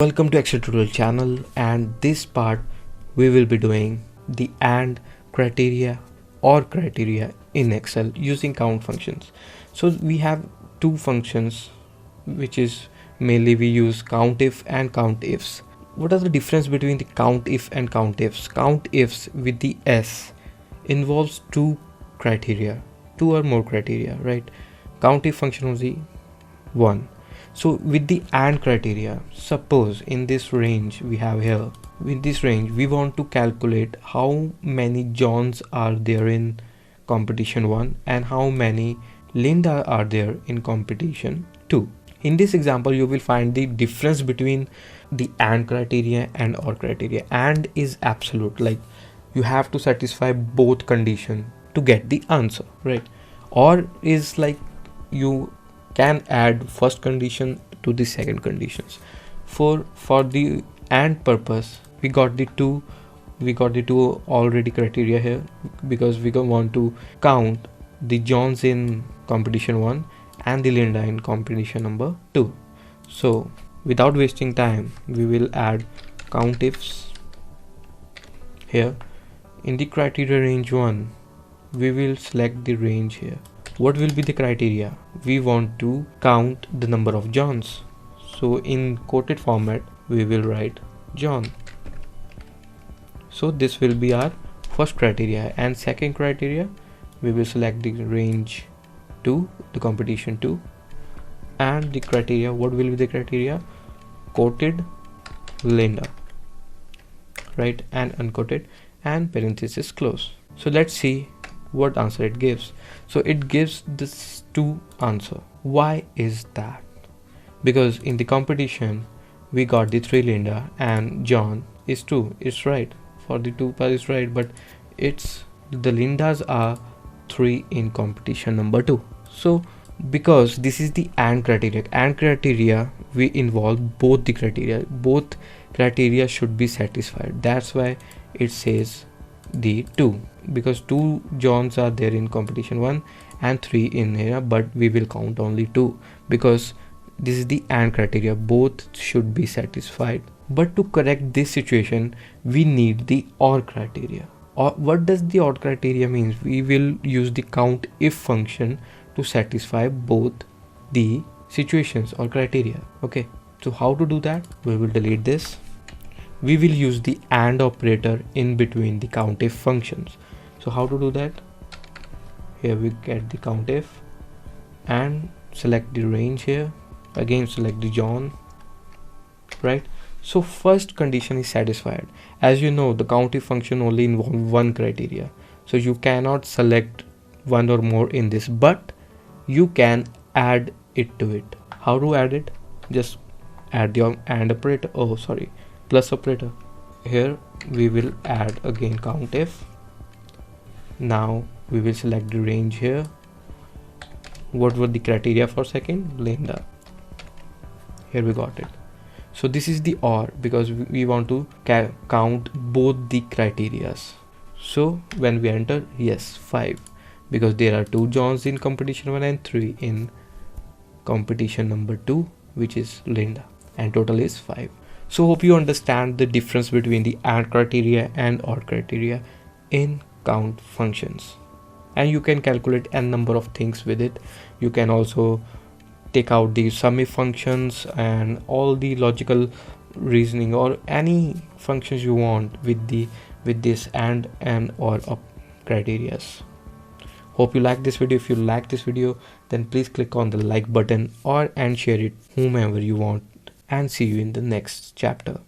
Welcome to Excel tutorial channel, and this part we will be doing the AND criteria or criteria in Excel using count functions. So we have two functions, which is mainly we use COUNTIF and COUNTIFs. What are the difference between the COUNTIF and COUNTIFs? COUNTIFs with the S involves two or more criteria, right? COUNTIF function only one. So with the AND criteria, suppose in this range we have here, with this range we want to calculate how many Johns are there in competition 1 and how many Linda are there in competition 2. In this example you will find the difference between the AND criteria and OR criteria. AND is absolute, like you have to satisfy both condition to get the answer, right? OR is like you can add first condition to the second conditions. For the AND purpose, we got the two already criteria here, because we want to count the Johns in competition 1 and the Linda in competition number 2. So without wasting time, we will add COUNTIFs here. In the criteria range 1, we will select the range here. What will be the criteria? We want to count the number of Johns. So in quoted format, we will write John. So this will be our first criteria, and second criteria, we will select the range 2, the competition 2, and the criteria, what will be the criteria? Quoted Linda, right, and unquoted, and parenthesis close. So let's see what answer it gives. So it gives this 2 answer. Why is that? Because in the competition we got the 3 Linda and John is 2. It's right, for the 2 part is right, but it's the Lindas are 3 in competition number 2. So because this is the AND criteria, we involve both the criteria should be satisfied. That's why it says the 2, because 2 Johns are there in competition 1 and 3 in here, but we will count only 2 because this is the AND criteria, both should be satisfied. But to correct this situation, we need the OR criteria. Or what does the OR criteria means? We will use the COUNTIF function to satisfy both the situations or criteria. Okay, so how to do that? We will delete this. We will use the AND operator in between the COUNTIF functions. So how to do that? Here we get the COUNTIF and select the range here. Again select the John, right? So first condition is satisfied. As you know, the COUNTIF function only involves one criteria, so you cannot select one or more in this, but you can add it to it. How to add it? Just add the AND operator, plus operator. Here we will add again COUNTIF. Now we will select the range here. What were the criteria for second? Linda. Here we got it. So this is the OR, because we want to count both the criterias. So when we enter, yes, 5, because there are 2 Johns in competition 1 and 3 in competition number 2, which is Linda, and total is 5. So hope you understand the difference between the AND criteria and OR criteria in count functions, and you can calculate n number of things with it. You can also take out the SUMIF functions and all the logical reasoning or any functions you want with this AND and OR criterias. Hope you like this video. If you like this video, then please click on the like button and share it whomever you want, and see you in the next chapter.